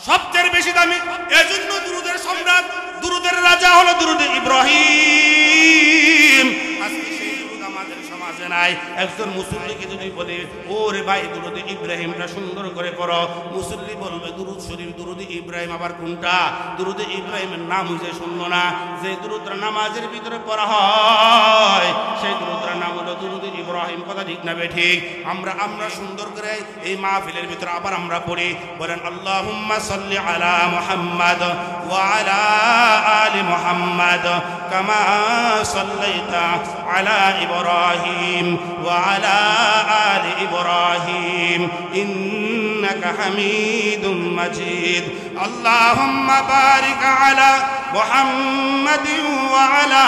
Speaker 1: সবচেয়ে বেশি দামি। এজন্য দুরূদের সম্রাট, দুরূদের রাজা হলো দুরূদ ইব্রাহিম। আজকে সেই দুরূদ আমাদের সমাজে নাই। একজন মুসল্লিকে যদি বলে ওরে ভাই দুরূদ ইব্রাহিমটা সুন্দর করে পড়ো, মুসল্লি বলবে দুরূদ শরীফ, দুরূদ ইব্রাহিম আবার কোনটা? দুরূদ ইব্রাহিমের নাম হইছে শুনলো না? যে দুরূদটা নামাজের ভিতরে পড়া হয় সেই দুরূদটার নাম হলো দুরূদ ইব্রাহিম। কথা ঠিক না ঠিক? আমরা সুন্দর করে এই মাহফিলের ভিতরে আবার আমরা পড়ি, বলেন আল্লাহুম্মা সাল্লি আলা মুহাম্মাদ ওয়া আলা আলি মুহাম্মাদ কামা সাল্লাইতা আলা ইব্রাহিম ওয়া আলা আলি ইব্রাহিম ইন্নাকা হামিদুম মাজিদ। আল্লাহুম্মা বারিক আলা মুহাম্মাদিন ওয়া আলা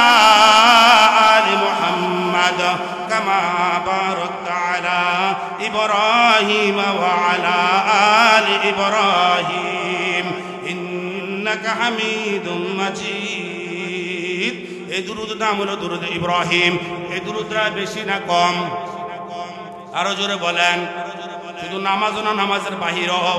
Speaker 1: আলি মুহাম্মাদ কামা বারাকতা আলা ইব্রাহিম ওয়া আলা আলি ইব্রাহিম ইন্নাকা হামিদুম মাজিদ। এই দুরূদের নাম হলো দুরূদ ইব্রাহিম। এই দুরূদটা বেশি না কম? আরো জোরে বলেন। শুধু নামাজ না, নামাজের বাহিরও